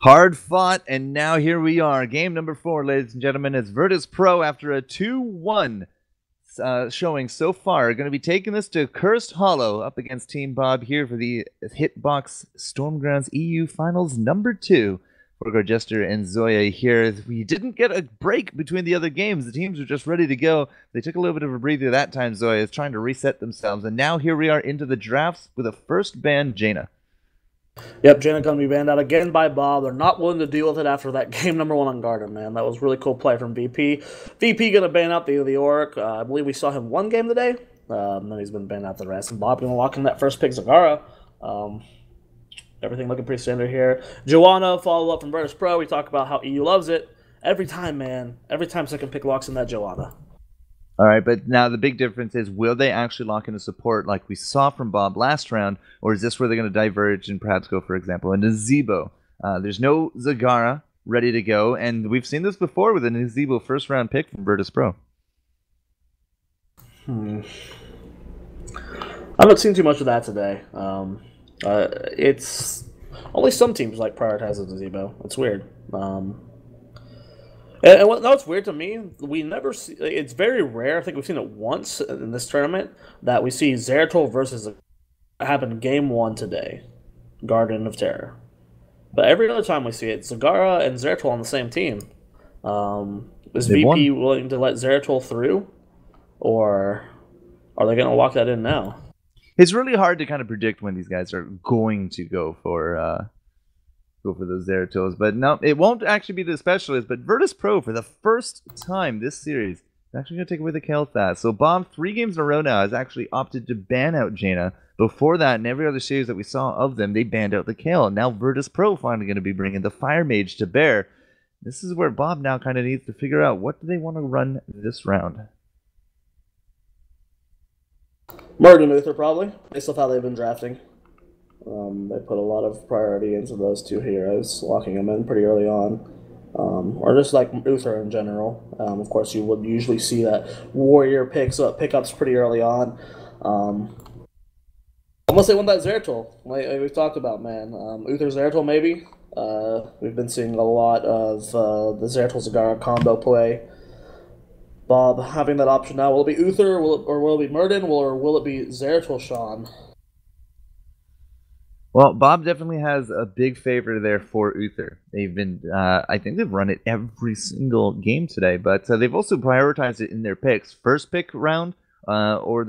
Hard fought, and now here we are. Game number 4, ladies and gentlemen, is Virtus.Pro after a 2-1 showing so far. Going to be taking this to Cursed Hollow up against Team Bob here for the Hitbox Stormgrounds EU Finals number 2. For Gorgester and Zoya here. We didn't get a break between the other games. The teams were just ready to go. They took a little bit of a breather that time. Zoya is trying to reset themselves. And now here we are into the drafts with a first ban, Jaina. Yep, Jaina going to be banned out again by Bob. They're not willing to deal with it after that game number 1 on Garden, man. That was really cool play from VP. VP going to ban out the Orc. I believe we saw him one game today. Then he's been banned out the rest. And Bob going to lock in that first pick, Zagara. Everything looking pretty standard here. Joanna, follow up from Virtus.Pro. We talk about how EU loves it. Every time, man. Every time second pick locks in that Joanna. All right, but now the big difference is, will they actually lock in a support like we saw from Bob last round, or is this where they're going to diverge and perhaps go, for example, into Zebo? There's no Zagara ready to go, and we've seen this before with a Zebo first-round pick from Virtus.Pro. I haven't seen too much of that today. It's only some teams like prioritize the Zebo. It's weird. And what's weird to me, we never see. It's very rare. I think we've seen it once in this tournament that we see Zeratul versus happen game 1 today, Garden of Terror. But every other time we see it, Zagara and Zeratul on the same team. Is VP willing to let Zeratul through, or are they going to lock that in now? It's really hard to kind of predict when these guys are going to go for those Zeratuls, but no, it won't actually be the specialist. But Virtus.Pro, for the first time this series, is actually going to take away the Kel'Thas. So Bob, 3 games in a row now, has actually opted to ban out Jaina. Before that, in every other series that we saw of them, they banned out the Kale. And now Virtus.Pro finally going to be bringing the Fire Mage to bear. This is where Bob now kind of needs to figure out what do they want to run this round. Murd and Uther, probably, based off how they've been drafting. They put a lot of priority into those 2 heroes, locking them in pretty early on. Or just like Uther in general. Of course, you would usually see that Warrior pickups pretty early on. Unless they want that Zeratul, like we've talked about, man. Uther Zeratul, maybe. We've been seeing a lot of the Zeratul-Zagara combo play. Bob having that option now. Will it be Uther, or will it be Murden, or will it be Zeratul Sean? Well, Bob definitely has a big favor there for Uther. They've been, I think they've run it every single game today, but they've also prioritized it in their picks. First pick round, or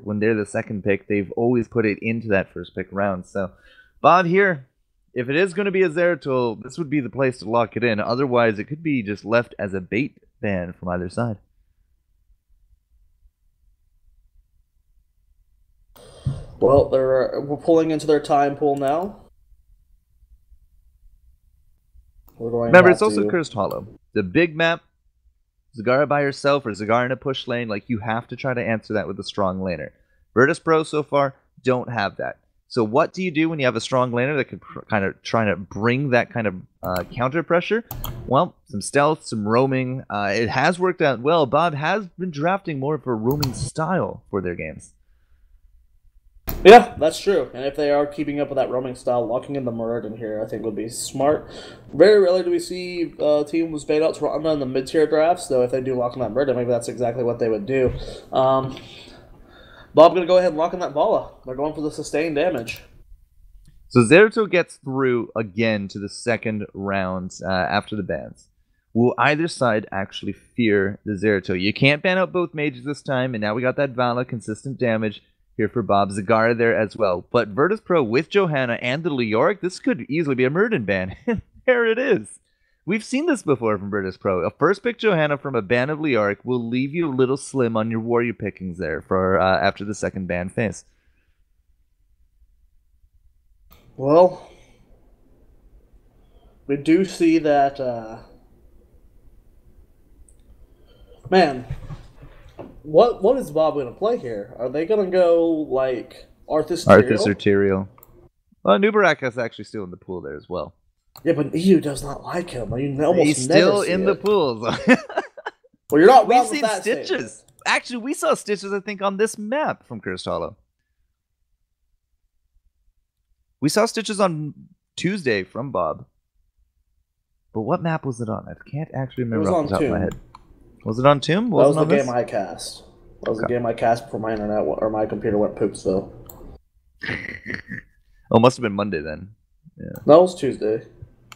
when they're the second pick, they've always put it into that first pick round. So, Bob here, if it is going to be a Zeratul, this would be the place to lock it in. Otherwise, it could be just left as a bait ban from either side. Well, we're pulling into their time pool now. Remember, it's also Cursed Hollow. The big map, Zagara by herself or Zagara in a push lane, like you have to try to answer that with a strong laner. Virtus.Pro so far don't have that. So what do you do when you have a strong laner that could kind of try to bring that kind of counter pressure? Well, some stealth, some roaming. It has worked out well. Bob has been drafting more of a roaming style for their games. Yeah, that's true. And if they are keeping up with that roaming style, locking in the Murd in here, I think would be smart. Very rarely do we see teams bait out Toronto in the mid-tier drafts, though if they do lock in that Murd, maybe that's exactly what they would do. Bob going to go ahead and lock in that Vala. They're going for the sustained damage. So Zeratul gets through again to the second round after the bans. Will either side actually fear the Zeratul? You can't ban out both mages this time, and now we got that Vala consistent damage here for Bob. Zagara there as well. But Virtus.Pro with Johanna and the Leoric, this could easily be a Murden ban. There it is. We've seen this before from Virtus.Pro. A first pick Johanna from a ban of Leoric will leave you a little slim on your warrior pickings there for after the second ban phase. Well, we do see that, man, what is Bob going to play here? Are they going to go, like, Arthas or Tyrael? Well, Nubarak is actually still in the pool there as well. Yeah, but EU does not like him. He's still in the pools. Well, you're not wrong with that Stitches. Statement. Actually, we saw Stitches, I think, on this map from Cursed Hollow. We saw Stitches on Tuesday from Bob. But what map was it on? I can't actually It remember was off on the top of my Tomb. head. Was it on Tomb? That Wasn't was the on this? game I cast. That was the Okay. game I cast before my internet or my computer went poopsville. Oh, it must have been Monday then. Yeah. That was Tuesday,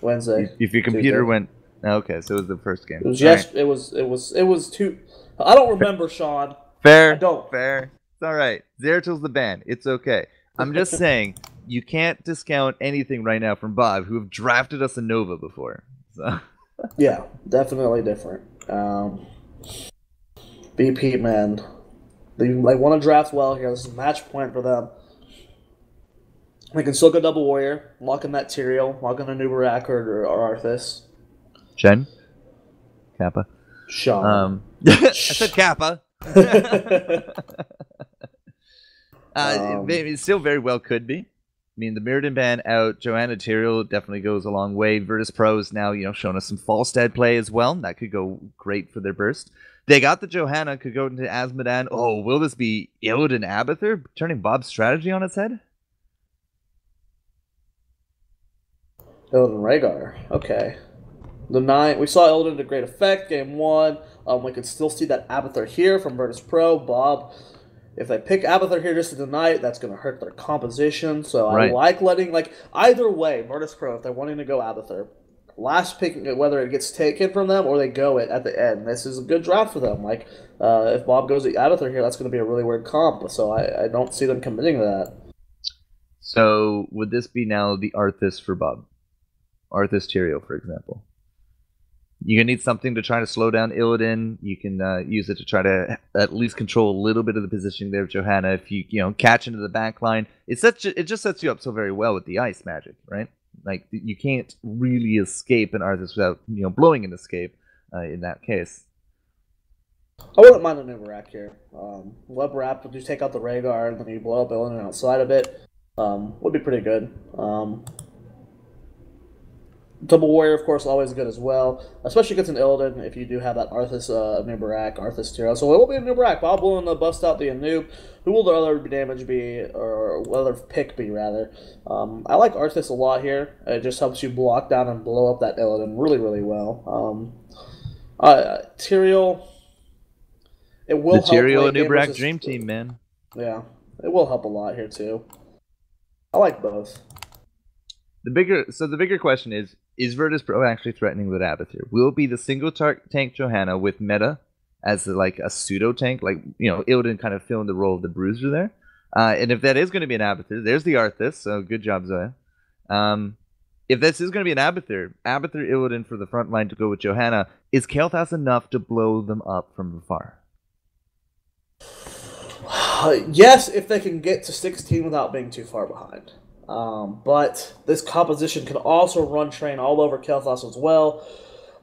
Wednesday. If your computer Tuesday. went, okay, so it was the first game. It was All right. It was two. I don't remember, Sean. Fair. I don't. Fair. It's all right. Zeratil's the ban. It's okay. I'm just saying you can't discount anything right now from Bob, who have drafted us a Nova before. So. Yeah, definitely different. BP, man, they want to draft well here. This is a match point for them. They can still go double warrior, lock in that Tyrael, lock in a Nubarak or Arthas. Chen? Kappa? Sean. I said Kappa. It still very well could be. I mean, the Mirrodin ban out, Johanna Tyrael definitely goes a long way. Virtus.Pro is now, showing us some Falstad play as well. That could go great for their burst. They got the Johanna, could go into Azmodan. Oh, will this be Illidan Abathur turning Bob's strategy on its head? Illidan Rhaegar. Okay. The 9, we saw Illidan to great effect, game 1. We can still see that Abathur here from Virtus.Pro. Bob, if they pick Abathur here just to deny it, that's going to hurt their composition. So right. I like letting, either way, Virtus.Pro, if they're wanting to go Abathur, last pick, whether it gets taken from them or they go it at the end, this is a good draft for them. If Bob goes Abathur here, that's going to be a really weird comp. So I don't see them committing to that. So would this be now the Arthas for Bob? Arthas Tyrael, for example. You're going to need something to try to slow down Illidan. You can use it to try to at least control a little bit of the positioning there of Johanna. If you catch into the back line, it just sets you up so very well with the ice magic, right? You can't really escape an Arthas without blowing an escape in that case. I wouldn't mind a Nubarak here. Web wrap, you take out the Rhaegar and then you blow up Illidan outside of it. Would be pretty good. Double Warrior, of course, always good as well, especially against an Illidan if you do have that Arthas Nubarak, Arthas Tyrael. So it will be a Nubarak. Bob willing to bust out the Anub. Who will the other damage be, or other pick be, rather? I like Arthas a lot here. It just helps you block down and blow up that Illidan really, really well. Tyrael, it will help. The Tyrael Nubarak Dream Team, man. Yeah, it will help a lot here, too. I like both. The bigger question is Virtus.Pro actually threatening with Abathur? Will it be the single tank Johanna with meta as a pseudo tank, Illidan kind of filling the role of the bruiser there? And if that is going to be an Abathur, there's the Arthas, so good job, Zoya. If this is going to be an Abathur Illidan for the front line to go with Johanna, is Kael'thas enough to blow them up from afar? Yes, if they can get to 16 without being too far behind. But this composition can also run train all over Kael'thas as well.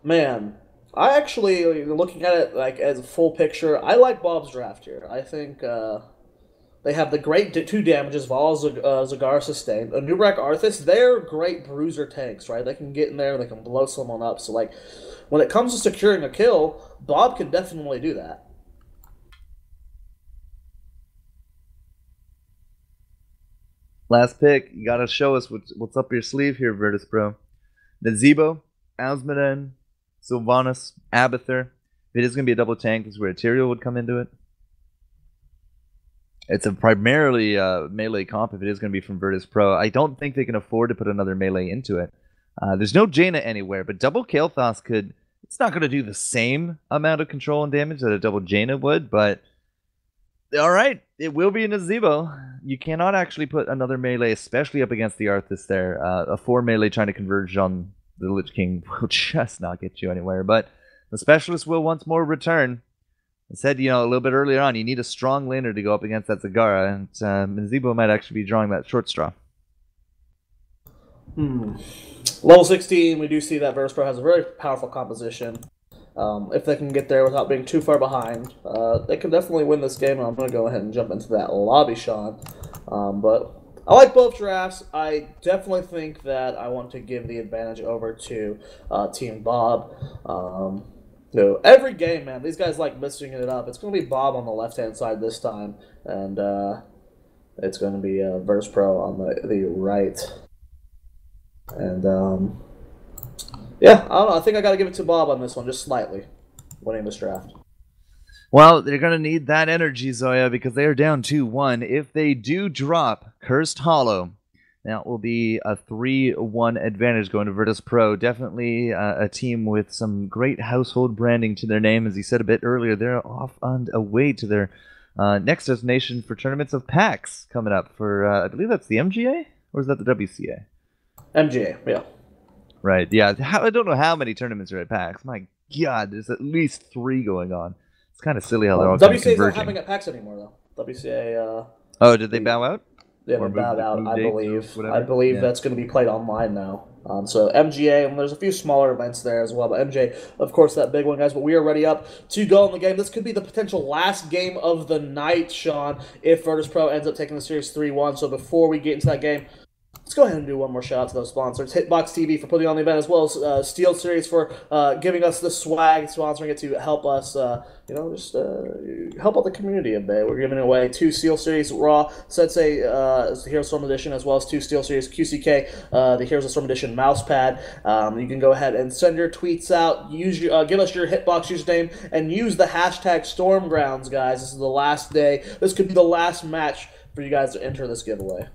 Man, I actually, looking at it as a full picture, I like Bob's draft here. I think they have the great 2 damages, Vol, Zagar, Sustain. A Nubarak Arthas, they're great bruiser tanks, right? They can get in there, they can blow someone up. So, when it comes to securing a kill, Bob can definitely do that. Last pick, you gotta show us what's up your sleeve here, Virtus.Pro. Nazebo, Azmodan, Sylvanas, Abathur. If it is gonna be a double tank, this is where Tyrael would come into it. It's a primarily melee comp if it is gonna be from Virtus.Pro. I don't think they can afford to put another melee into it. There's no Jaina anywhere, but double Kael'thas could. It's not gonna do the same amount of control and damage that a double Jaina would, but. All right, it will be a Nazebo. You cannot actually put another melee, especially up against the Arthas there. A 4 melee trying to converge on the Lich King will just not get you anywhere. But the Specialist will once more return. I said, a little bit earlier on, you need a strong laner to go up against that Zagara, and Nazebo might actually be drawing that short straw. Level 16, we do see that Virtus.Pro has a very powerful composition. If they can get there without being too far behind, they can definitely win this game. I'm going to go ahead and jump into that lobby, Sean. But I like both drafts. I definitely think that I want to give the advantage over to Team Bob. Every game, man, these guys like mixing it up. It's going to be Bob on the left-hand side this time, and it's going to be Virtus.Pro on the right. And Yeah, I don't know. I think I got to give it to Bob on this one, just slightly, winning this draft. Well, they're going to need that energy, Zoya, because they are down 2-1. If they do drop Cursed Hollow, that will be a 3-1 advantage going to Virtus.Pro. Definitely a team with some great household branding to their name. As he said a bit earlier, they're off on a way to their next destination for tournaments of PAX coming up for, I believe that's the MGA? Or is that the WCA? MGA, yeah. Right, yeah. I don't know how many tournaments are at PAX. My God, there's at least 3 going on. It's kind of silly how they're all kind of WCA is not converging. happening at PAX anymore, though. WCA... oh, did they bow out? Yeah, they bowed out, I believe that's going to be played online now. So MGA, and there's a few smaller events there as well, but MGA, of course, that big one, guys. But we are ready up to go in the game. This could be the potential last game of the night, Sean, if Virtus.Pro ends up taking the series 3-1. So before we get into that game, let's go ahead and do one more shout out to those sponsors. Hitbox TV for putting on the event, as well as Steel Series for giving us the swag, sponsoring it to help us, just help out the community a bit. We're giving away 2 Steel Series Raw Sensei Heroes Storm Edition, as well as 2 Steel Series QCK, the Heroes of Storm Edition mouse pad. You can go ahead and send your tweets out, give us your Hitbox username, and use the hashtag Stormgrounds, guys. This is the last day. This could be the last match for you guys to enter this giveaway.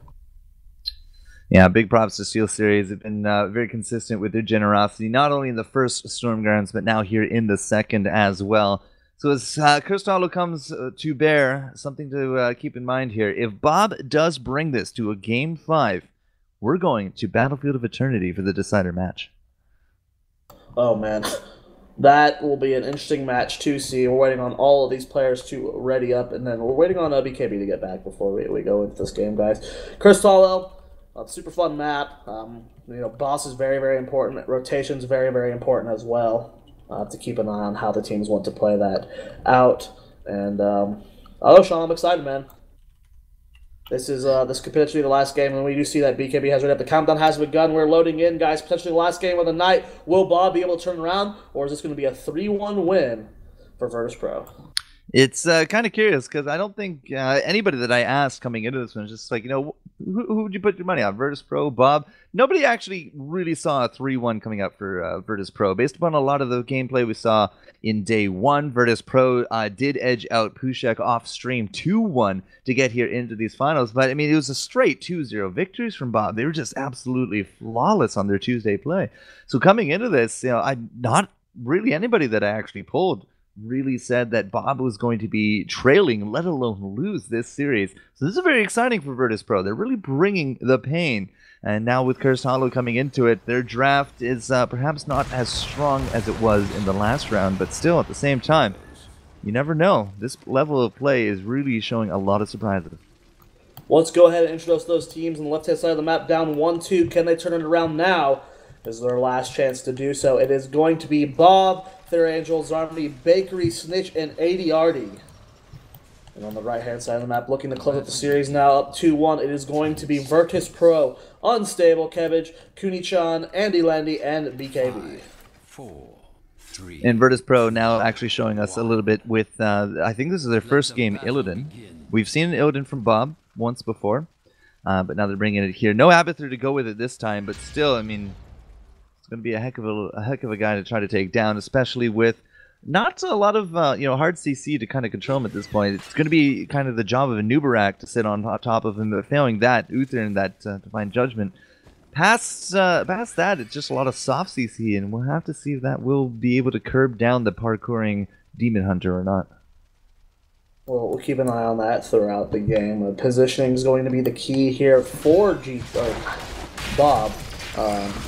Yeah, big props to Steel Series. They've been very consistent with their generosity, not only in the first Stormgrounds, but now here in the second as well. So as Cursed Hollow comes to bear, something to keep in mind here. If Bob does bring this to a Game 5, we're going to Battlefield of Eternity for the decider match. Oh, man. That will be an interesting match to see. We're waiting on all of these players to ready up, and then we're waiting on BKB to get back before we go into this game, guys. Cursed Hollow. Super fun map. Boss is very, very important. Rotation's very, very important as well. To keep an eye on how the teams want to play that out. And Sean, I'm excited, man. This could potentially be the last game, and we do see that BKB has ready up. The countdown has begun. We're loading in, guys. Potentially the last game of the night. Will Bob be able to turn around, or is this going to be a 3-1 win for Virtus.Pro? It's kind of curious because I don't think anybody that I asked coming into this one is just like, who would you put your money on? Virtus.Pro, Bob? Nobody actually really saw a 3-1 coming up for Virtus.Pro. Based upon a lot of the gameplay we saw in day 1, Virtus.Pro did edge out Pushek off stream 2-1 to get here into these finals. But, I mean, it was a straight 2-0 victories from Bob. They were just absolutely flawless on their Tuesday play. So coming into this, not really anybody that I actually pulled really said that Bob was going to be trailing, let alone lose this series. So this is very exciting for Virtus.Pro. They're really bringing the pain. And now with Cursed Hollow coming into it, their draft is perhaps not as strong as it was in the last round, but still at the same time, you never know. This level of play is really showing a lot of surprises. Let's go ahead and introduce those teams on the left-hand side of the map, down 1-2. Can they turn it around now? This is their last chance to do so. It is going to be Bob, Angel, Zarmny, Bakery, Snitch, and ADRD. And on the right-hand side of the map, looking to close up the series now, up 2-1, it is going to be Virtus.Pro, Unstable, Kevich, Kuni-chan, Andy Landy, and BKB. 4, 3. And Virtus.Pro now actually showing us a little bit with, I think this is their first game, Illidan. We've seen Illidan from Bob once before, but now they're bringing it here. No Abathur to go with it this time, but still, I mean, going to be a heck of a guy to try to take down, especially with not a lot of hard CC to kind of control him at this point. It's going to be kind of the job of a Nubarak to sit on top of him, but failing that, Uther and that Divine Judgment. Past that, it's just a lot of soft CC, and we'll have to see if that will be able to curb down the parkouring Demon Hunter or not. Well, we'll keep an eye on that throughout the game. Positioning is going to be the key here for Bob.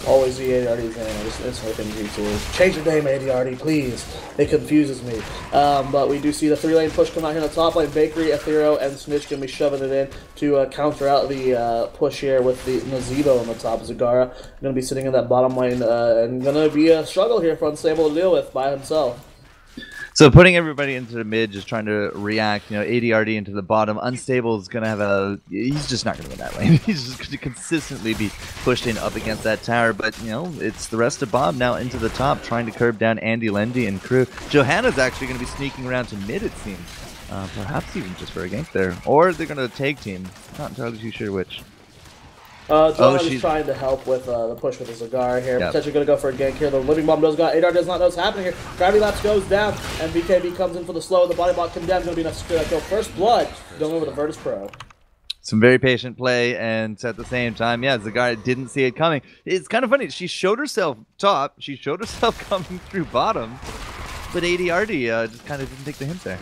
Always the ADRD's name. I just instantly think G2. Change your name, ADRD, please. It confuses me. But we do see the 3-lane push come out here in the top lane. Bakery, Ethereal, and Snitch going to be shoving it in to counter out the push here with the Nazebo on the top. Zagara going to be sitting in that bottom lane and going to be a struggle here for Unstable to deal with by himself. So putting everybody into the mid, just trying to react, ADRD into the bottom. Unstable is going to have he's just not going to win that lane. He's just going to consistently be pushed in up against that tower. But, it's the rest of Bob now into the top, trying to curb down Andy Lendy and crew. Johanna's actually going to be sneaking around to mid, it seems. Perhaps even just for a gank there. Or they're going to tag team. Not entirely too sure which. Johanna is she's trying to help with the push with the cigar here. Yep. Potentially going to go for a gank here. The living bomb does got. Adar does not know what's happening here. Gravity Lapse goes down, and BKB comes in for the slow. The body block comes down. Going to be enough to secure that kill. First blood going over to Virtus.Pro. some very patient play, and at the same time, yeah, Zagar didn't see it coming. It's kind of funny. She showed herself top. She showed herself coming through bottom, but ADRD just kind of didn't take the hint there.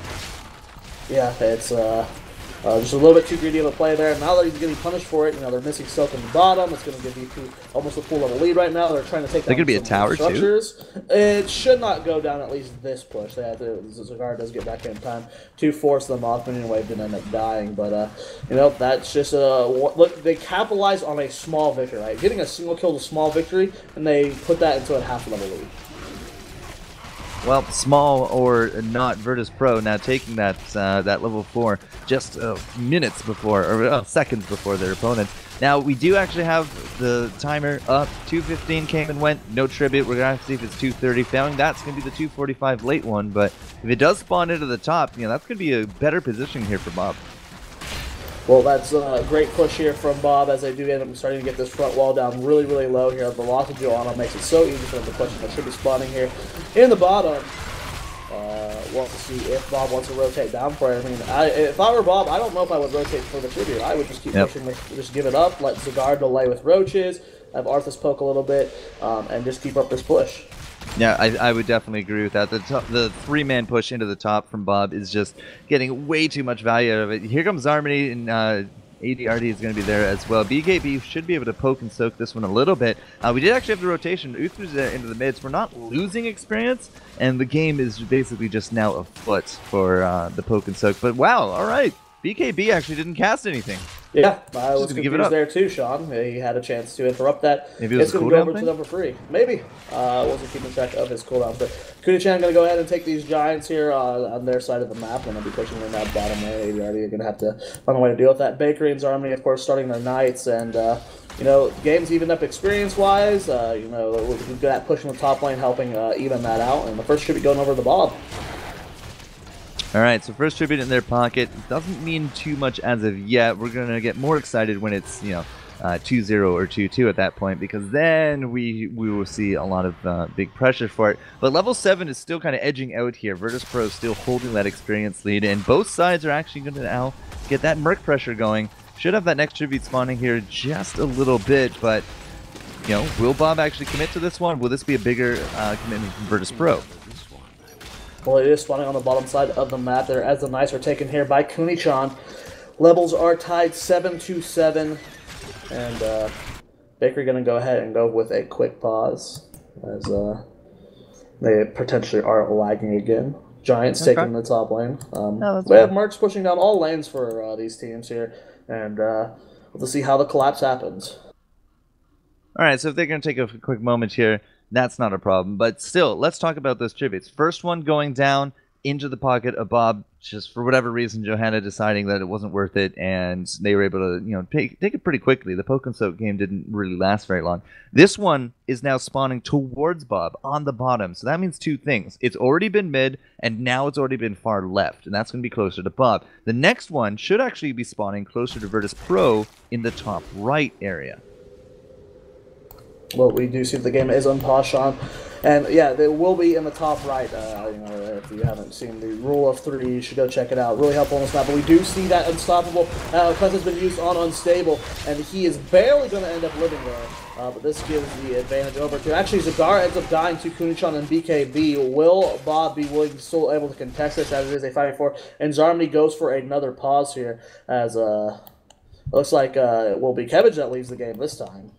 Yeah, it's just a little bit too greedy of a play there. Now that he's getting punished for it, you know, they're missing Silk in the bottom. It's going to give VP almost a full level lead right now. They're trying to take down They're going to be a tower, structures. It should not go down at least this push. They have to, Zagar does get back in time to force them off, and anyway, didn't end up dying. But, you know, that's just look, they capitalize on a small victory, right? Getting a single kill is a small victory, and they put that into a half level lead. Well, small or not, Virtus.Pro now taking that that level 4 just minutes before, or seconds before their opponents. Now, we do actually have the timer up. 2:15 came and went, no tribute. We're going to have to see if it's 2:30. Failing, that's going to be the 2:45 late one, but if it does spawn into the top, you know, that's going to be a better position here for Bob. Well, that's a great push here from Bob as they do end up starting to get this front wall down really, really low here. The loss of Johanna makes it so easy for them to push, and they should be spawning here in the bottom. We'll have to see if Bob wants to rotate down for it. I mean, if I were Bob, I don't know if I would rotate for the tribute. I would just keep pushing, just give it up, let Zagar delay with roaches, have Arthas poke a little bit, and just keep up this push. Yeah, I would definitely agree with that. The three-man push into the top from Bob is just getting way too much value out of it. Here comes Harmony, and ADRD is going to be there as well. BKB should be able to poke and soak this one a little bit. We did actually have the rotation. Uther's there into the mids. We're not losing experience, and the game is basically just now afoot for the poke and soak. But wow, all right. BKB actually didn't cast anything. Yeah, I was confused there too, Sean. He had a chance to interrupt that. Maybe it was it's going to go over to number 3. Maybe. Wasn't keeping track of his cooldowns. But Kuni-chan going to go ahead and take these Giants here on their side of the map, and they'll be pushing in that bottom lane. You're going to have to find a way to deal with that. Bakery and Zarmany, of course, starting their Knights, and you know, game's evened up experience-wise. You know, we've got pushing the top lane, helping even that out, and the first should be going over to Bob. All right, so first tribute in their pocket doesn't mean too much as of yet. We're going to get more excited when it's, you know, 2-0 or 2-2 at that point, because then we will see a lot of big pressure for it. But level 7 is still kind of edging out here. Virtus.Pro is still holding that experience lead, and both sides are actually going to now get that Merc pressure going. Should have that next tribute spawning here just a little bit, but, you know, will Bob actually commit to this one? Will this be a bigger commitment from Virtus.Pro? Well, it is spawning on the bottom side of the map there as the Knights are taken here by Kuni-chan. Levels are tied 7-7, and Baker going to go ahead and go with a quick pause as they potentially are lagging again. Giants taking the top lane. We have Mercs pushing down all lanes for these teams here, and we'll see how the collapse happens. All right, so if they're going to take a quick moment here, that's not a problem. But still, let's talk about those tributes. First one going down into the pocket of Bob, just for whatever reason, Johanna deciding that it wasn't worth it, and they were able to, you know, take it pretty quickly. The poke and soak game didn't really last very long. This one is now spawning towards Bob on the bottom. So that means two things. It's already been mid, and now it's already been far left, and that's going to be closer to Bob. The next one should actually be spawning closer to Virtus.Pro in the top right area. Well, we do see the game is unpaused, Sean. And yeah, they will be in the top right. You know, if you haven't seen the rule of 3, you should go check it out. Really helpful on this map. But we do see that unstoppable. Quest has been used on unstable, and he is barely going to end up living there. But this gives the advantage over to. Actually, Zagar ends up dying to Kuni-chan and BKB. Will Bob be still able to contest this as it is a 5-4? And Zarmany goes for another pause here, as looks like it will be Kevich that leaves the game this time.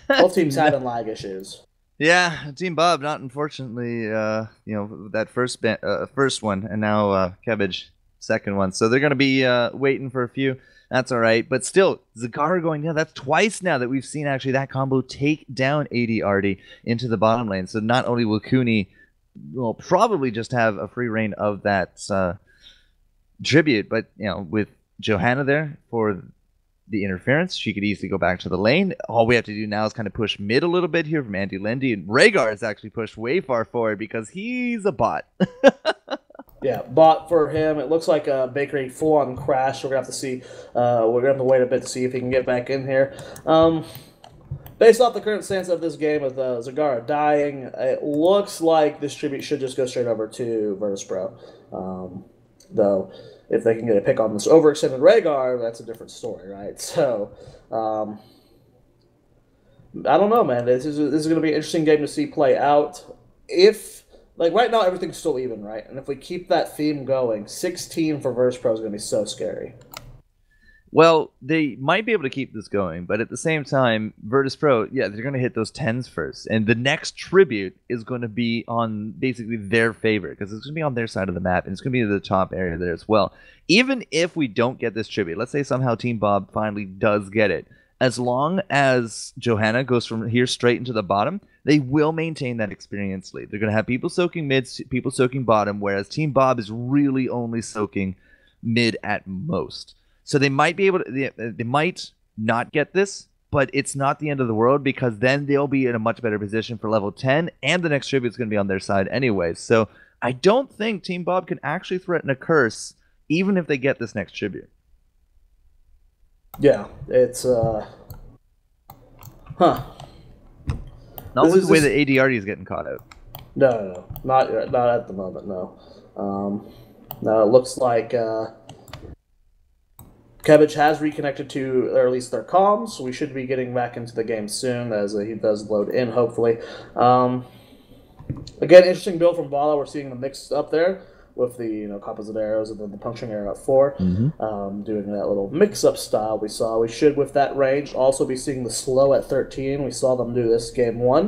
Both teams having lag issues. Yeah, Team Bob, not unfortunately, you know, that first one, and now Kevich, second one. So they're going to be waiting for a few. That's all right. But still, Zagar going down. That's twice now that we've seen actually that combo take down ADRD into the bottom lane. So not only will Kuni will probably just have a free reign of that tribute, but, you know, with Johanna there for the interference, she could easily go back to the lane. All we have to do now is kind of push mid a little bit here from Andy Lindy, and Rhaegar is actually pushed way far forward because he's a bot. Yeah, bot for him. It looks like a Bakery full-on crash. We're gonna have to see. We're gonna have to wait a bit to see if he can get back in here. Based off the current stance of this game with Zagara dying, it looks like this tribute should just go straight over to Virtus.Pro. Though, if they can get a pick on this overextended Rhaegar, that's a different story, right? So, I don't know, man. This is going to be an interesting game to see play out. If, like, right now everything's still even, right? And if we keep that theme going, 16 for Virtus.Pro is going to be so scary. Well, they might be able to keep this going, but at the same time, Virtus.Pro, yeah, they're going to hit those 10s first. And the next tribute is going to be on basically their favor, because it's going to be on their side of the map, and it's going to be the top area there as well. Even if we don't get this tribute, let's say somehow Team Bob finally does get it, as long as Johanna goes from here straight into the bottom, they will maintain that experience lead. They're going to have people soaking mid, people soaking bottom, whereas Team Bob is really only soaking mid at most. So they might be able to, they might not get this, but it's not the end of the world, because then they'll be in a much better position for level 10, and the next tribute is going to be on their side anyway. So I don't think Team Bob can actually threaten a curse, even if they get this next tribute. Yeah, it's, Not with the way that ADRD is getting caught out. No, not at the moment, no. No, it looks like, Cabbage has reconnected to, or at least their comms, so we should be getting back into the game soon as he does load in, hopefully. Again, interesting build from Vala. We're seeing the mix up there with the composite arrows and then the puncturing arrow at 4, doing that little mix-up style we saw. We should, with that range, also be seeing the slow at 13. We saw them do this game 1,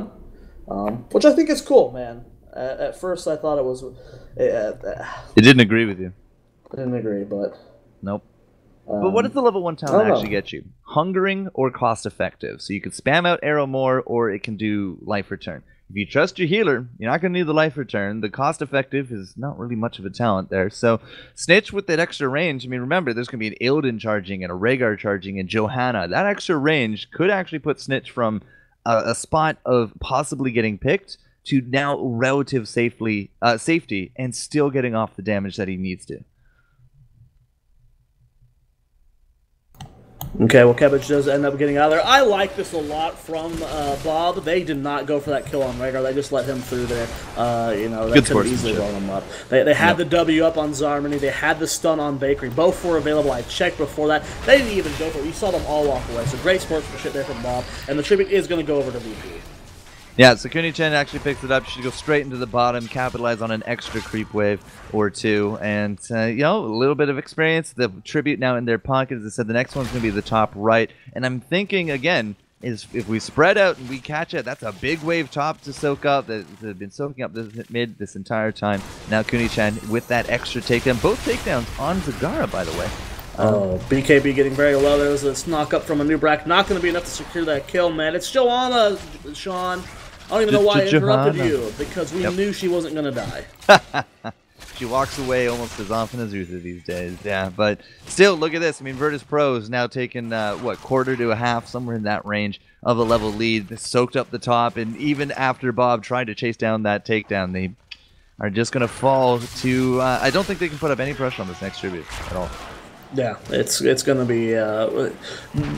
which I think is cool, man. At first, I thought it was... It didn't agree with you. I didn't agree, but... Nope. But what does the level 1 talent actually get you? Hungering or cost effective. So you could spam out arrow more, or it can do life return. If you trust your healer, you're not going to need the life return. The cost effective is not really much of a talent there. So Snitch with that extra range, I mean, remember, there's going to be an Illidan charging and a Rhaegar charging and Johanna. That extra range could actually put Snitch from a spot of possibly getting picked to now relative safety and still getting off the damage that he needs to. Okay, well, Cabbage does end up getting out of there. I like this a lot from Bob. They did not go for that kill on Rhaegar. They just let him through there. That could easily roll him up. They had the W up on Zarmany. They had the stun on Bakery. Both were available. I checked before that. They didn't even go for it. You saw them all walk away. So great sportsmanship there from Bob. And the tribute is going to go over to VP. Yeah, so Kuni-Chen actually picks it up. She goes straight into the bottom, capitalize on an extra creep wave or 2, and a little bit of experience. The tribute now in their pocket. As I said, the next one's going to be the top right, and I'm thinking again is if we spread out and we catch it, that's a big wave top to soak up. They've been soaking up this mid this entire time. Now Kuni-Chen with that extra takedown, both takedowns on Zagara, by the way. BKB getting very low. There was a knock up from a new brack. Not going to be enough to secure that kill, man. It's Johanna, Sean. I don't even know why I interrupted you, because we knew she wasn't going to die. She walks away almost as often as Uther these days. Yeah, but still, look at this. I mean, Virtus.Pro is now taking, quarter to a half, somewhere in that range of a level lead. They soaked up the top, and even after Bob tried to chase down that takedown, they are just going to fall to... I don't think they can put up any pressure on this next tribute at all. Yeah, it's going to be...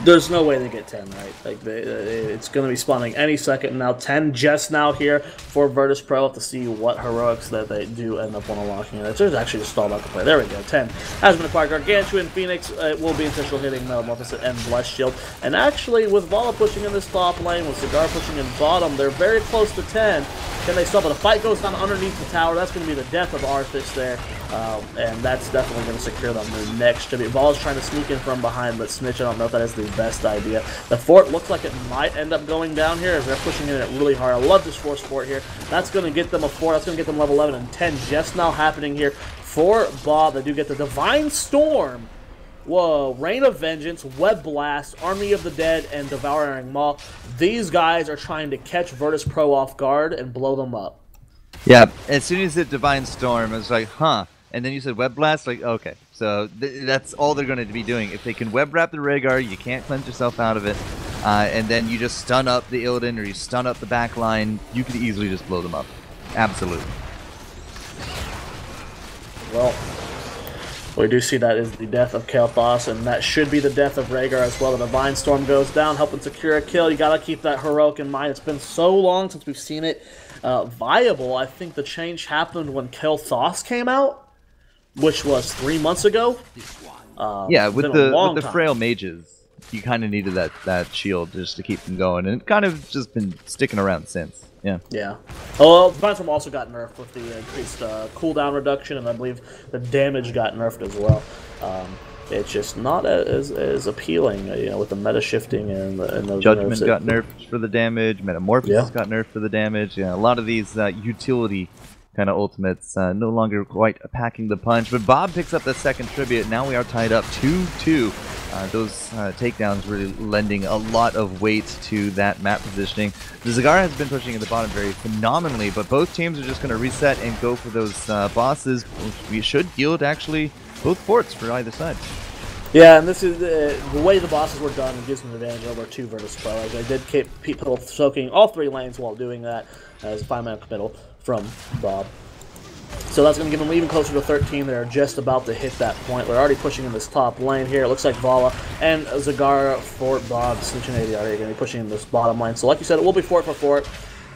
there's no way they get 10, right? Like it's going to be spawning any second now. 10 just now here for Virtus.Pro to see what heroics that they do end up unlocking. There's actually just stalled out to play. There we go. 10 has been acquired. Gargantuan Phoenix will be intentional hitting Metamorphosis and Blessed Shield. And actually, with Vala pushing in this top lane, with Cigar pushing in bottom, they're very close to 10. Can they stop it? A fight goes down underneath the tower. That's going to be the death of Arthas there. And that's definitely going to secure them their next tribute. Vala's trying to sneak in from behind, but Snitch, I don't know if that is the best idea. The fort looks like it might end up going down here as they're pushing in it really hard. I love this force fort here. That's going to get them a fort. That's going to get them level 11 and 10 just now happening here for Bob. They do get the Divine Storm. Whoa, Rain of Vengeance, Web Blast, Army of the Dead, and Devouring Maw. These guys are trying to catch Virtus.Pro off guard and blow them up. Yeah, as soon as it Divine Storm, I was like, huh. And then you said Web Blast, like, okay. So that's all they're going to be doing. If they can Web Wrap the Rhaegar, you can't cleanse yourself out of it. And then you just stun up the Illidan or you stun up the back line, you could easily just blow them up. Absolutely. well. We do see that is the death of Kael'thas, and that should be the death of Rhaegar as well. The Divine Storm goes down, helping secure a kill. You gotta keep that heroic in mind. It's been so long since we've seen it viable. I think the change happened when Kael'thas came out, which was 3 months ago. Yeah, with the frail mages, you kind of needed that shield just to keep them going, and it kind of just been sticking around since. Yeah. Yeah. Oh, well, Divine Storm also got nerfed with the increased cooldown reduction, and I believe the damage got nerfed as well. It's just not as appealing, you know, with the meta shifting and those Judgment nerfs. got nerfed for the damage. Metamorphosis got nerfed for the damage. Yeah, a lot of these utility kind of ultimates no longer quite packing the punch. But Bob picks up the second tribute. Now we are tied up 2-2. Those takedowns really lending a lot of weight to that map positioning. The Zagar has been pushing in the bottom very phenomenally, but both teams are just going to reset and go for those bosses, which we should yield actually both forts for either side. Yeah, and this is the way the bosses were done gives them an advantage over 2 Virtus.Pro. Like, they did keep people soaking all 3 lanes while doing that as a 5-man committal from Bob. So that's going to give them even closer to 13. They're just about to hit that point. They're already pushing in this top lane here. It looks like Vala and Zagara for Bob. Snitch and AD are going to be pushing in this bottom lane. So like you said, it will be fort for fort.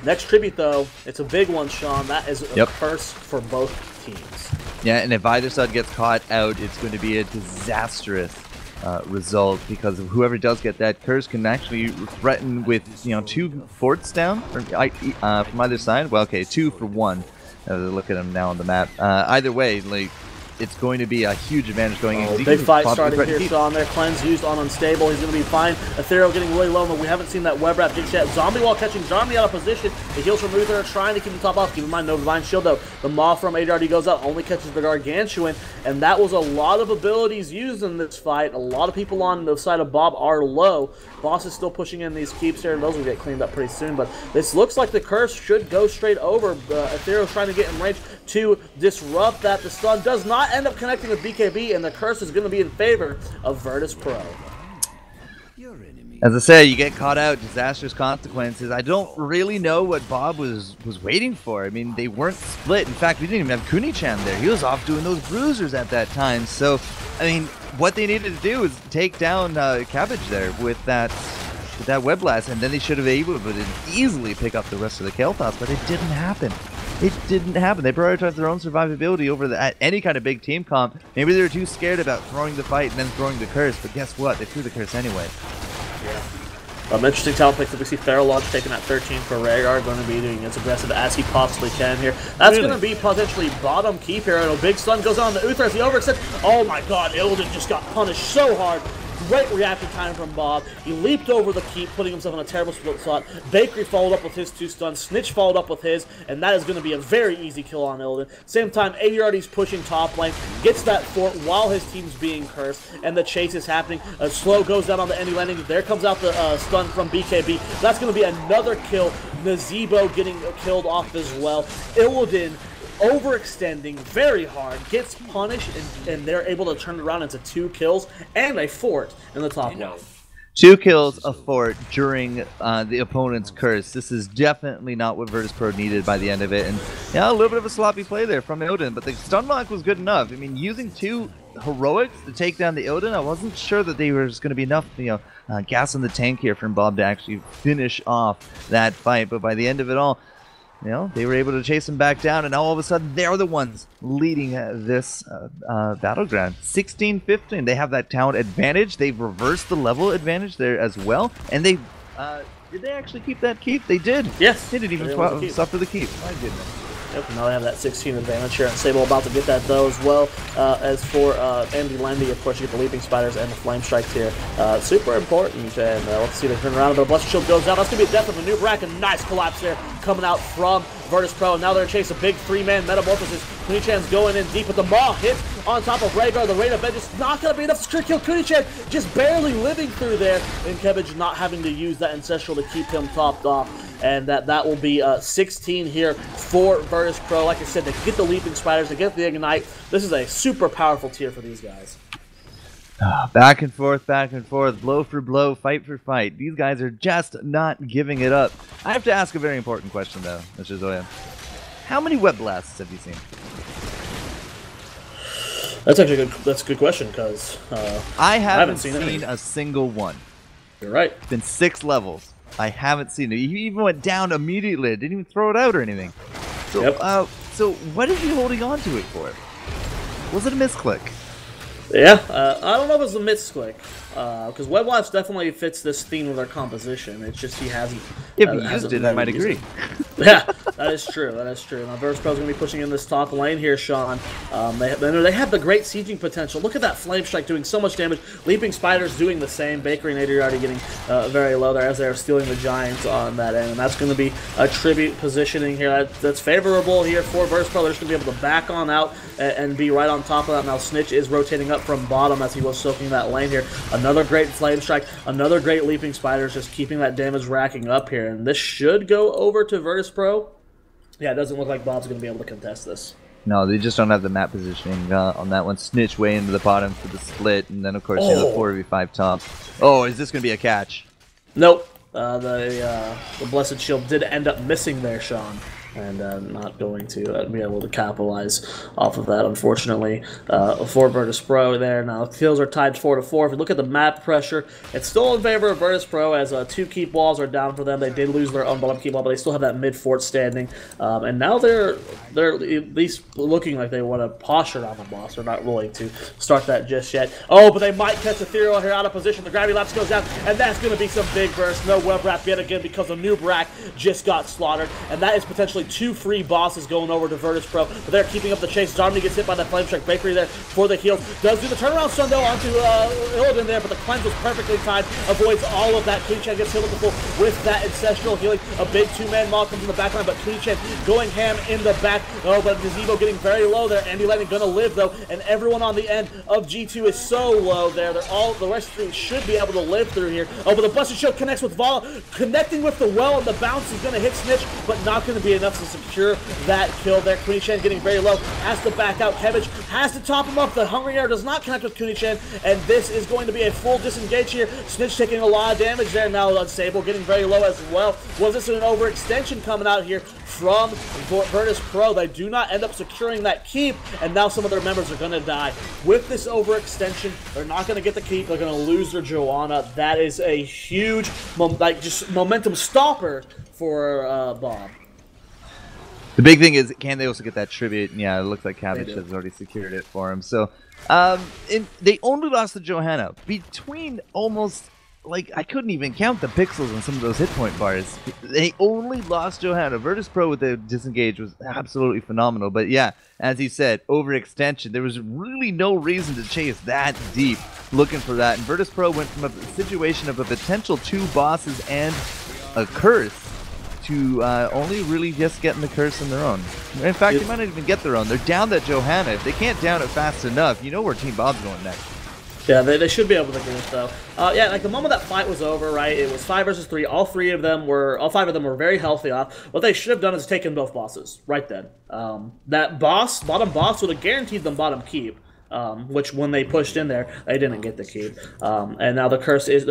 Next tribute, though, it's a big one, Sean. That is a curse for both teams. Yeah, and if either side gets caught out, it's going to be a disastrous result, because whoever does get that curse can actually threaten with 2 forts down from either side. Well, okay, 2 for 1. Look at him now on the map. Either way, like, it's going to be a huge advantage going in. Big fight starting here, Sean. Their cleanse used on Unstable. He's going to be fine. Ethereal getting really low, but we haven't seen that web wrap just yet. Zombie wall catching Zombie out of position. The heals from Uther trying to keep the top off. Keep in mind, no Divine Shield, though. The Maw from ADRD goes out, only catches the Gargantuan, and that was a lot of abilities used in this fight. A lot of people on the side of Bob are low. Boss is still pushing in these keeps here, and those will get cleaned up pretty soon, but this looks like the curse should go straight over. Ethereal's trying to get in range to disrupt that. The stun does not end up connecting with BKB, and the curse is going to be in favor of Virtus.Pro. As I say, you get caught out, disastrous consequences. I don't really know what Bob was waiting for. I mean, they weren't split. In fact, we didn't even have Kuni-chan there. He was off doing those bruisers at that time. So, I mean, what they needed to do was take down Cabbage there with that web blast, and then they should have been able to easily pick up the rest of the Kael'thas, but it didn't happen. It didn't happen. They prioritized their own survivability over any kind of big team comp. Maybe they were too scared about throwing the fight and then throwing the curse, but guess what? They threw the curse anyway. Yeah. Interesting talent picks that we see Feral Launch taking at 13 for Rhaegar, going to be doing as aggressive as he possibly can here. That's going to be potentially bottom keep here, and a big stun goes on the Uther as the overextend. Oh my god, Illidan just got punished so hard. Great reaction time from Bob. He leaped over the keep, putting himself in a terrible spot. Bakery followed up with his 2 stuns. Snitch followed up with his, and that is going to be a very easy kill on Illidan. Same time, ADRD's pushing top lane, gets that fort while his team's being cursed, and the chase is happening. Slow goes down on the enemy landing. There comes out the stun from BKB. That's going to be another kill. Nazebo getting killed off as well. Illidan overextending very hard, gets punished, and they're able to turn it around into 2 kills and a fort in the top lane. 2 kills, a fort during the opponent's curse. This is definitely not what Virtus.Pro needed by the end of it. And yeah, a little bit of a sloppy play there from Illidan, but the stun lock was good enough. I mean, using 2 heroics to take down the Illidan, I wasn't sure that they were just going to be enough, gas in the tank here from Bob to actually finish off that fight. But by the end of it all, they were able to chase him back down, and now all of a sudden they're the ones leading this battleground. 16-15. They have that talent advantage. They've reversed the level advantage there as well. And they did they actually keep that keep? They did. Yes. They didn't even suffer the keep. My goodness. Yep, now they have that 16 advantage here, and Sable about to get that though as well. As for Andy Lendy, of course, you get the Leaping Spiders and the Flame Strikes here. Super important, and let's see they turn around, but a Blessed Shield goes down. That's going to be a death of a new rack, and nice collapse there coming out from Virtus.Pro, and now they're chasing a big 3-man Metamorphosis. Kuni-chan's going in deep, but the Maw hits on top of Rhaegar. The Rain of Vengeance not going to be enough to secure kill. Kuni-chan just barely living through there, and Kevich not having to use that Ancestral to keep him topped off. And that will be 16 here for Virtus.Pro. Like I said, they get the Leaping Spiders, they get the Ignite. This is a super powerful tier for these guys. Back and forth, blow for blow, fight for fight. These guys are just not giving it up. I have to ask a very important question, though, Mr. Zoya. How many web blasts have you seen? That's actually that's a good question because I haven't seen seen a single one. You're right. It's been 6 levels. I haven't seen it. He even went down immediately. Didn't even throw it out or anything. So, Yep. So what is he holding on to it for? Was it a misclick? Yeah, I don't know if it's a misclick, because Web Watch definitely fits this theme with our composition. It's just he hasn't. If he used it, I might agree. Yeah, that is true. That is true. Now Virtus.Pro is going to be pushing in this top lane here, Sean. They have the great sieging potential. Look at that Flame Strike doing so much damage. Leaping Spiders doing the same. Bakery and Adrian already getting very low there as they are stealing the Giants on that end. And that's going to be a tribute positioning here. That's favorable here for Virtus.Pro. They're just going to be able to back on out and be right on top of that. Now Snitch is rotating up from bottom as he was soaking that lane here. Another great Flame Strike. Another great Leaping Spiders just keeping that damage racking up here. And this should go over to Virtus.Pro. Yeah, it doesn't look like Bob's going to be able to contest this. No, they just don't have the map positioning on that one. Snitch way into the bottom for the split, and then of course you have the 4v5 top. Oh, is this going to be a catch? Nope. The Blessed Shield did end up missing there, Sean, and not going to be able to capitalize off of that, unfortunately, for Virtus.Pro there. Now, kills are tied 4-4. If you look at the map pressure, it's still in favor of Virtus.Pro as 2 keep walls are down for them. They did lose their own bottom keep wall, but they still have that mid fort standing. And now they're at least looking like they want to posture on the boss. They're not willing to start that just yet. Oh, but they might catch Ethereal here out of position. The Gravity Lapse goes down, and that's going to be some big burst. No web wrap yet again because the Noob Rack just got slaughtered, and that is potentially 2 free bosses going over to Virtus.Pro, but they're keeping up the chase. Zarmni gets hit by that Flame Strike. Bakery there for the heals. Does do the turnaround stun though onto Illidan there, but the cleanse was perfectly timed. Avoids all of that. Kunichan gets hit with the full with that ancestral healing. A big 2-man maul comes in the backline, but Kunichan going ham in the back. Oh, but Gazebo getting very low there. Andy Lightning gonna live though, and everyone on the end of G2 is so low there. They're all the rest of the team should be able to live through here. Oh, but the Blessed Shield connects with Vala, connecting with the well, and the bounce is gonna hit Snitch, but not gonna be enough to secure that kill there. Kunichan getting very low, has to back out. Kevich has to top him up. The Hungry Air does not connect with Kunichan, and this is going to be a full disengage here. Snitch taking a lot of damage there. Now Sable getting very low as well. Was this an overextension coming out here from Virtus.Pro? They do not end up securing that keep, and now some of their members are going to die. With this overextension, they're not going to get the keep. They're going to lose their Joanna. That is a huge just momentum stopper for Bob. The big thing is, can they also get that tribute? And yeah, it looks like Cabbage has already secured it for him. So, they only lost to Johanna. Between almost, like, I couldn't even count the pixels on some of those hit point bars. They only lost Johanna. Virtus.Pro with the disengage was absolutely phenomenal. But yeah, as he said, overextension. There was really no reason to chase that deep looking for that. And Virtus.Pro went from a situation of a potential 2 bosses and a curse to only really just getting the curse on their own. In fact, they might not even get their own. They're down that Johanna. If they can't down it fast enough, you know where Team Bob's going next. Yeah, they should be able to get it though. Yeah, like the moment that fight was over, right? It was 5 versus 3. All 5 of them were very healthy off. What they should have done is taken both bosses right then. That bottom boss would have guaranteed them bottom keep. Which when they pushed in there, they didn't get the keep. And now the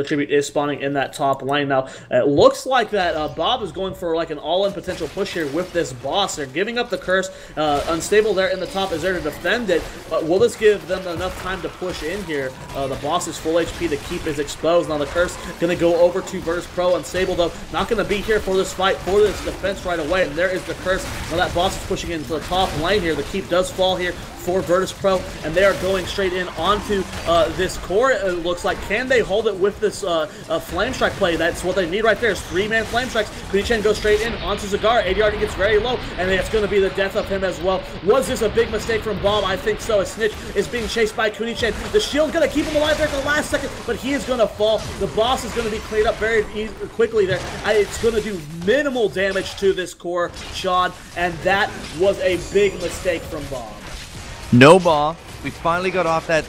tribute is spawning in that top lane. Now it looks like that Bob is going for like an all-in potential push here with this boss. They're giving up the curse. Unstable there in the top is there to defend it. But will this give them enough time to push in here? The boss is full HP. The keep is exposed. Now the curse going to go over to Virtus.Pro. Unstable though, not going to be here for this fight, for this defense right away. And there is the curse. Now that boss is pushing into the top lane here. The keep does fall here for Virtus.Pro, and they are going straight in onto this core. It looks like, can they hold it with this Flame Strike play? That's what they need right there, is 3-man Flame Strikes. Kunichan goes straight in onto Zagar. ADR gets very low, and it's going to be the death of him as well. Was this a big mistake from Bob? I think so, as Snitch is being chased by Kunichan. The shield's going to keep him alive there at the last second, but he is going to fall. The boss is going to be cleared up very quickly there. It's going to do minimal damage to this core, Sean, and that was a big mistake from Bob. No ball. We finally got off that.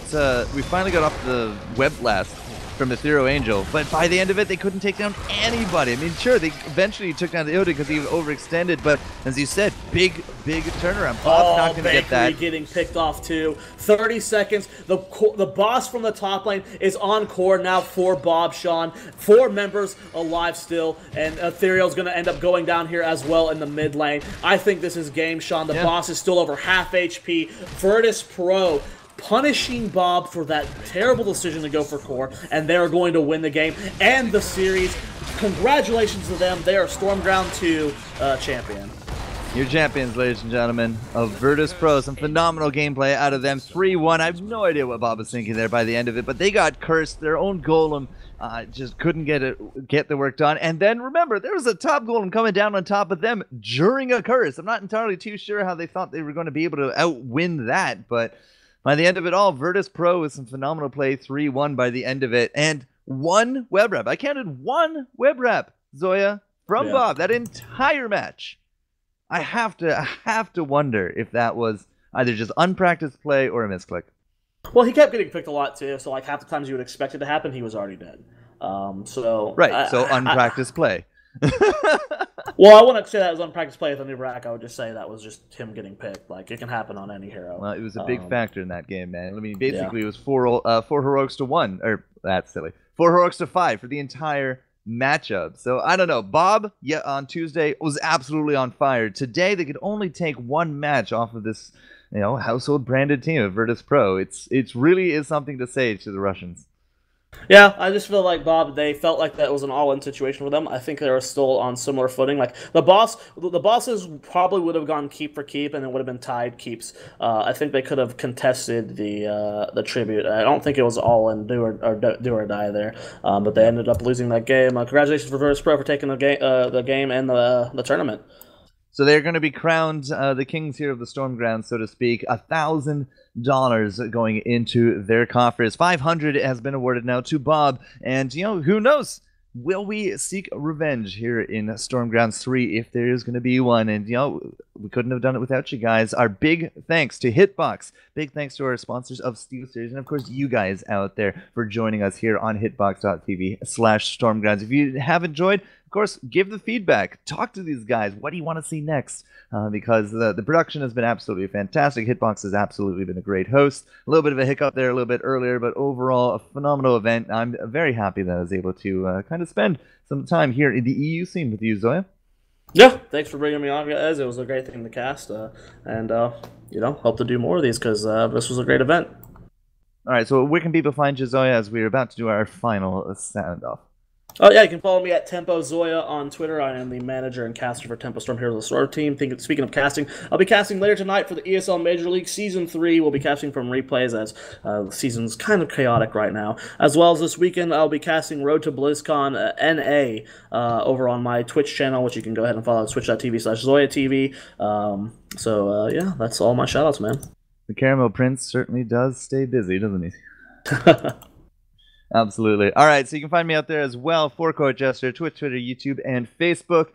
We finally got off the web blast from Ethereal Angel, but by the end of it, they couldn't take down anybody. I mean, sure, they eventually took down the Illidan because he overextended, but as you said, big turnaround. Bob's not going to get that. Getting picked off too. 30 seconds. The boss from the top lane is on core now for Bob, Sean. 4 members alive still, and Ethereal's going to end up going down here as well in the mid lane. I think this is game, Sean. The boss is still over half HP. Virtus.Pro punishing Bob for that terrible decision to go for core, and they're going to win the game and the series. Congratulations to them. They are Stormground 2 champion. Your champions, ladies and gentlemen, of Virtus.Pro. Some phenomenal gameplay out of them. 3-1. I have no idea what Bob was thinking there by the end of it, but they got cursed. Their own golem just couldn't get the work done. And then, remember, there was a top golem coming down on top of them during a curse. I'm not entirely too sure how they thought they were going to be able to outwin that, but by the end of it all, Virtus.Pro with some phenomenal play, 3-1 by the end of it. And one web rep. I counted one web rep, Zoya, from Bob, that entire match. I have to wonder if that was either just unpracticed play or a misclick. Well, he kept getting picked a lot too, so like half the times you would expect it to happen, he was already dead. So unpracticed play. Well, I wouldn't say that was unpracticed play with a new rack. I would just say that was just him getting picked. Like, it can happen on any hero. Well, it was a big factor in that game, man. I mean, basically, it was four heroics to 1, or that's silly, 4 heroics to 5 for the entire matchup. So I don't know. Bob, on Tuesday was absolutely on fire. Today they could only take one match off of this, household branded team of Virtus.Pro. It's really is something to say to the Russians. Yeah, I just feel like Bob, they felt like that was an all-in situation for them. I think they were still on similar footing. Like the bosses probably would have gone keep for keep, and it would have been tied keeps. I think they could have contested the tribute. I don't think it was all in do or die there, but they ended up losing that game. Congratulations for Virtus.Pro for taking the game and the tournament. So they're going to be crowned the kings here of the Stormgrounds, so to speak. $1,000 going into their coffers. $500 has been awarded now to Bob. And, who knows? Will we seek revenge here in Stormgrounds 3 if there is going to be one? And, we couldn't have done it without you guys. Our big thanks to Hitbox. Big thanks to our sponsors of SteelSeries. And, of course, you guys out there for joining us here on hitbox.tv/Stormgrounds. If you have enjoyed, of course, give the feedback. Talk to these guys. What do you want to see next? Because the production has been absolutely fantastic. Hitbox has absolutely been a great host. A little bit of a hiccup there a little bit earlier, but overall, a phenomenal event. I'm very happy that I was able to kind of spend some time here in the EU scene with you, Zoya. Yeah, thanks for bringing me on, guys. It was a great thing to cast, and hope to do more of these because this was a great event. All right, so where can people find you, Zoya, as we're about to do our final sound-off? Oh yeah, you can follow me at Tempo Zoya on Twitter. I am the manager and caster for Tempo Storm Heroes of the Storm team. Speaking of casting, I'll be casting later tonight for the ESL Major League Season 3. We'll be casting from replays as the season's kind of chaotic right now. As well as this weekend, I'll be casting Road to BlizzCon NA over on my Twitch channel, which you can go ahead and follow at twitch.tv/ZoyaTV. Yeah, that's all my shoutouts, man. The Caramel Prince certainly does stay busy, doesn't he? Absolutely. All right, so you can find me out there as well, Forecourt Jester, Twitch, Twitter, YouTube, and Facebook.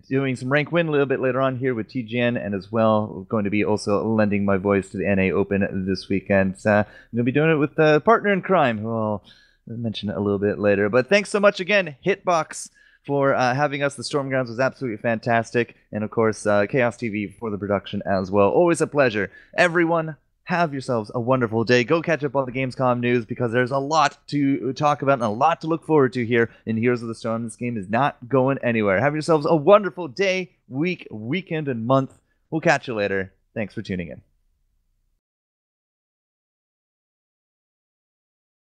Doing some rank win a little bit later on here with TGN, and as well going to be also lending my voice to the NA Open this weekend. I'm going to be doing it with a partner in crime, who I'll mention a little bit later. But thanks so much again, Hitbox, for having us. The Stormgrounds was absolutely fantastic. And of course, Chaos TV for the production as well. Always a pleasure. Everyone, have yourselves a wonderful day. Go catch up on the Gamescom news because there's a lot to talk about and a lot to look forward to here in Heroes of the Storm. This game is not going anywhere. Have yourselves a wonderful day, week, weekend, and month. We'll catch you later. Thanks for tuning in.